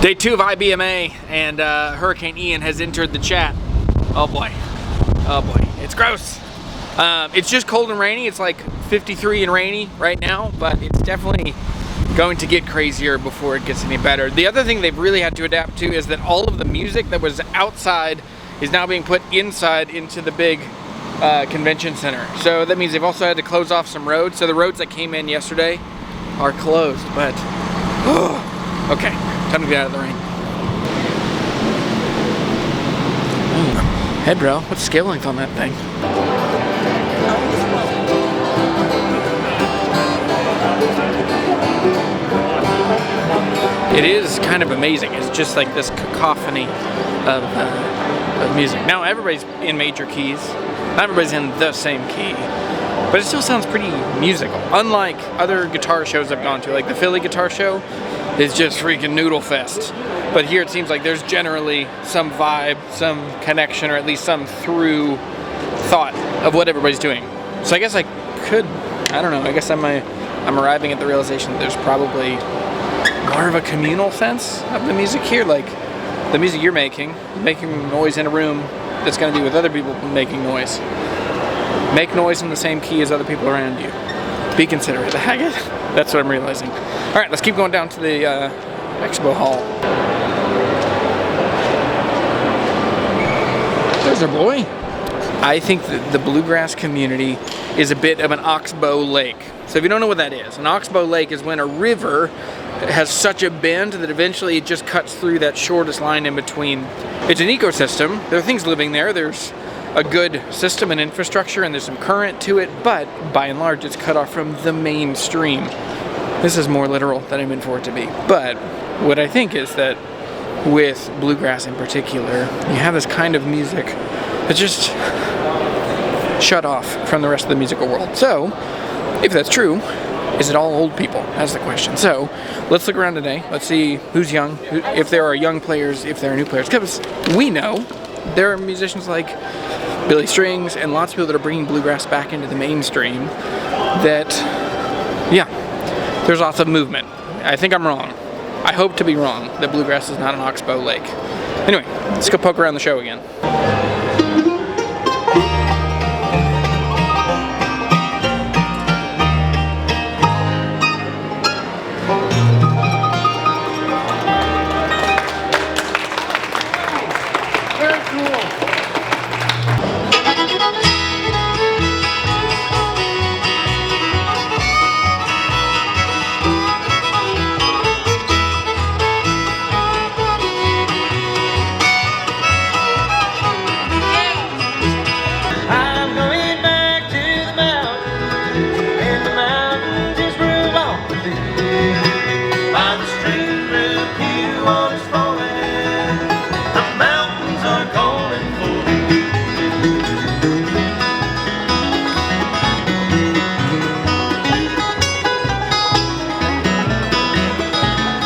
Day 2 of IBMA, and Hurricane Ian has entered the chat. Oh boy. Oh boy. It's gross. It's just cold and rainy. It's like 53 and rainy right now, but it's definitely going to get crazier before it gets any better. The other thing they've really had to adapt to is that all of the music that was outside is now being put inside into the big convention center. So that means they've also had to close off some roads. So the roads that came in yesterday are closed, but okay, time to get out of the rain. Head bro, what's scale length on that thing? It is kind of amazing. It's just like this cacophony of music. Now everybody's in major keys. Not everybody's in the same key, but it still sounds pretty musical. Unlike other guitar shows I've gone to, like the Philly guitar show is just freaking noodle fest. But here it seems like there's generally some vibe, some connection, or at least some through thought of what everybody's doing. So I guess I could, I don't know, I guess I'm arriving at the realization that there's probably more of a communal sense of the music here. Like the music you're making noise in a room that's going to be with other people making noise. Make noise in the same key as other people around you. Be considerate. That's what I'm realizing. All right, let's keep going down to the expo hall. There's our boy. I think that the bluegrass community is a bit of an oxbow lake. So if you don't know what that is, an oxbow lake is when a river has such a bend that eventually it just cuts through that shortest line in between. It's an ecosystem. There are things living there. There's a good system and infrastructure, and there's some current to it, but by and large it's cut off from the mainstream. This is more literal than I meant for it to be. But what I think is that with bluegrass in particular, you have this kind of music that's just shut off from the rest of the musical world. So, if that's true, is it all old people? That's the question. So, let's look around today. Let's see who's young, if there are young players, if there are new players. Because we know there are musicians like Billy Strings and lots of people that are bringing bluegrass back into the mainstream that, yeah, there's lots of movement. I think I'm wrong. I hope to be wrong that bluegrass is not an oxbow lake. Anyway, let's go poke around the show again.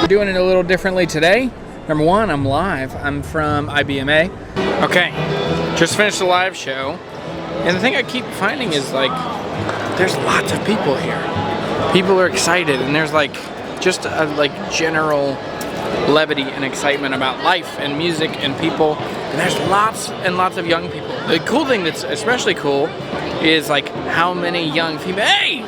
We're doing it a little differently today. Number one, I'm live. I'm from IBMA. Okay, just finished the live show. And the thing I keep finding is like, there's lots of people here. People are excited, and there's like, just a like general levity and excitement about life and music and people. And there's lots and lots of young people. The cool thing that's especially cool is like how many young female, hey!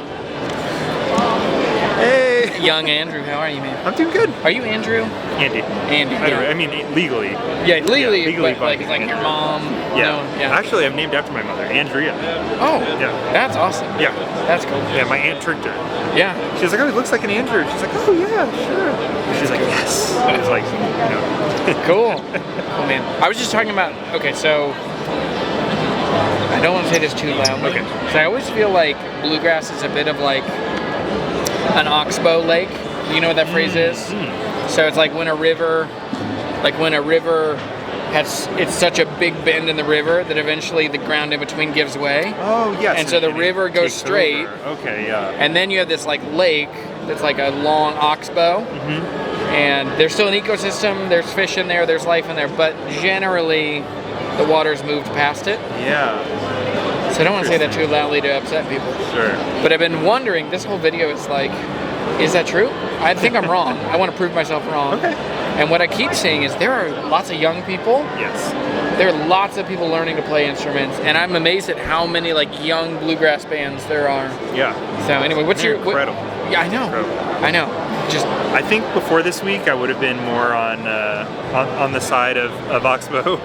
Hey! Young Andrew, how are you, man? I'm doing good. Are you Andrew? Andy. Andy. I mean, legally. Yeah, legally, yeah, legally but like your mom. Yeah. No, yeah. Actually, I'm named after my mother, Andrea. Oh. Yeah. That's awesome. Yeah. That's cool. Yeah, my aunt tricked her. Yeah. She was like, oh, he looks like an Andrew. She's like, oh yeah, sure. And she's like, yes. And it's like, you know. Cool. Oh man. I was just talking about. Okay, so I don't want to say this too loudly. Okay. So I always feel like bluegrass is a bit of like an oxbow lake. You know what that phrase is? So it's like when a river has, it's such a big bend in the river that eventually the ground in between gives way. Oh, yes. And so the river goes straight. Over. Okay, yeah. And then you have this like lake that's like a long oxbow. And there's still an ecosystem, there's fish in there, there's life in there, but generally the water's moved past it. Yeah. So I don't want to say that too loudly to upset people. Sure. But I've been wondering, this whole video is like, is that true? I think I'm wrong. I want to prove myself wrong. Okay. And what I keep seeing is there are lots of young people. Yes. There are lots of people learning to play instruments, and I'm amazed at how many like young bluegrass bands there are. Yeah. So anyway, what's They're your incredible? Yeah, I know. Incredible. I know. Just I think before this week I would have been more on the side of Oxbow.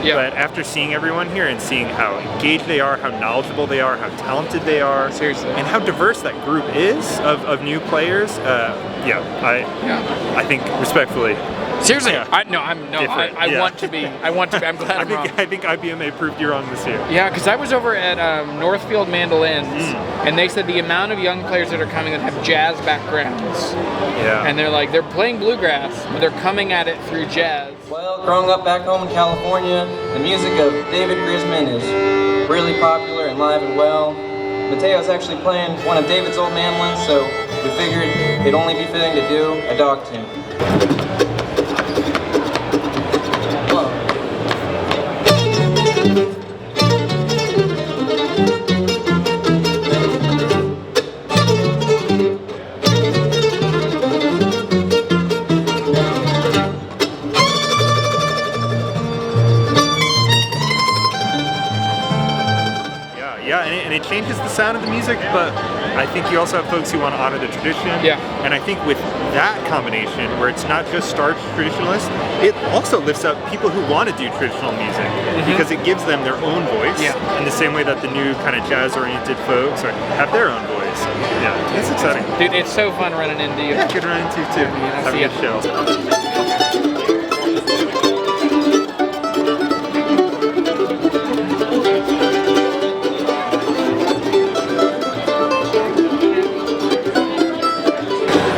Yeah. But after seeing everyone here and seeing how engaged they are, how knowledgeable they are, how talented they are, Seriously. and how diverse that group is of new players, I think respectfully. seriously, Yeah. I Different, I yeah. want to be. I'm glad I'm wrong. I think IBMA proved you wrong this year. Yeah, because I was over at Northfield Mandolins, and they said the amount of young players that are coming that have jazz backgrounds, Yeah. and they're playing bluegrass, but they're coming at it through jazz. Well, growing up back home in California, the music of David Grisman is really popular and live and well. Mateo's actually playing one of David's old mandolins, so we figured it'd only be fitting to do a dog tune. And it changes the sound of the music, but I think you also have folks who want to honor the tradition. Yeah. And I think with that combination, where it's not just starch traditionalists, it also lifts up people who want to do traditional music because it gives them their own voice. Yeah. In the same way that the new kind of jazz-oriented folks have their own voice. So, yeah, it's exciting. Dude, it's so fun running into you. Yeah, good running into you too. Have a see good ya. show.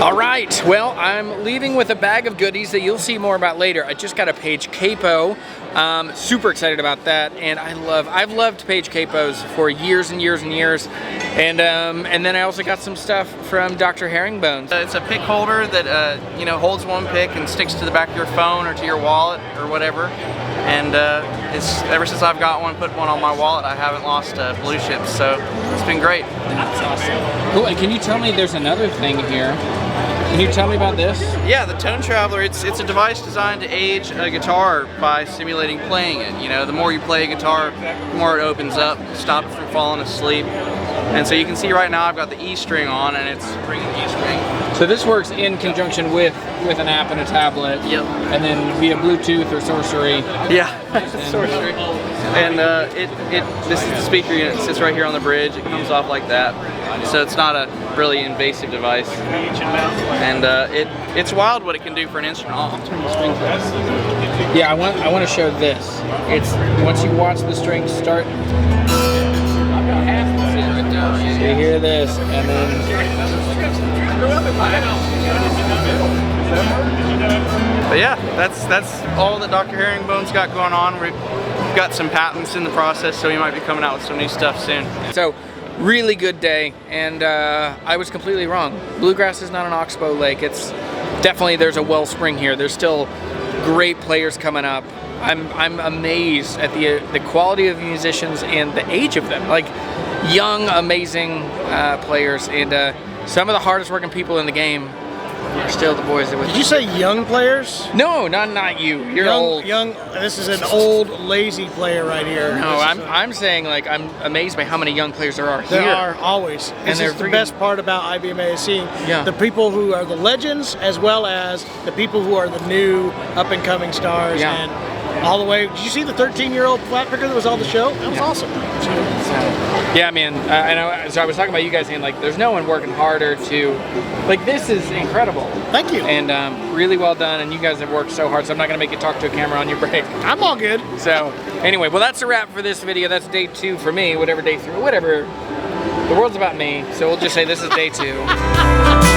All right, well, I'm leaving with a bag of goodies that you'll see more about later. I just got a Page capo. Super excited about that, and I've loved Page capos for years and years and years. And then I also got some stuff from Dr. Herringbones. It's a pick holder that holds one pick and sticks to the back of your phone or to your wallet or whatever. And it's ever since I've got one, put one on my wallet, I haven't lost blue chips. So it's been great. That's awesome. Cool. And can you tell me? There's another thing here. Can you tell me about this? Yeah, the Tone Traveler, it's a device designed to age a guitar by simulating playing it. You know, the more you play a guitar, the more it opens up, stop it from falling asleep. And so you can see right now I've got the E string on and it's ringing E string. So this works in conjunction with an app and a tablet. Yep. And then via Bluetooth or sorcery. Yeah, sorcery. And this is the speaker unit. It sits right here on the bridge. It comes off like that. So it's not a really invasive device. And it's wild what it can do for an instrument. I'll turn the strings up. Yeah, I want to show this. It's once you watch the strings start. So you hear this, and then. But yeah, that's all that Dr. Herringbone's got going on. We've got some patents in the process, so we might be coming out with some new stuff soon. So, really good day, and I was completely wrong. Bluegrass is not an oxbow lake. It's definitely, there's a wellspring here. There's still great players coming up. I'm amazed at the quality of the musicians and the age of them. Like young, amazing players, and some of the hardest working people in the game are still the boys that. Did you say young players? No, not you. You're young, old. Young. This is an old, lazy player right here. No, I'm saying like I'm amazed by how many young players there are here. There are always. This is the best part about IBMA is seeing the people who are the legends as well as the people who are the new up and coming stars. Yeah. And all the way. Did you see the 13-year-old flat picker that was on the show? That was awesome. Yeah, man. I know. So I was talking about you guys saying like, there's no one working harder to, like, this is incredible. Thank you. And really well done. And you guys have worked so hard. So I'm not gonna make you talk to a camera on your break. I'm all good. So anyway, well, that's a wrap for this video. That's day 2 for me. Whatever day 3, whatever. The world's about me. So we'll just say this is day 2.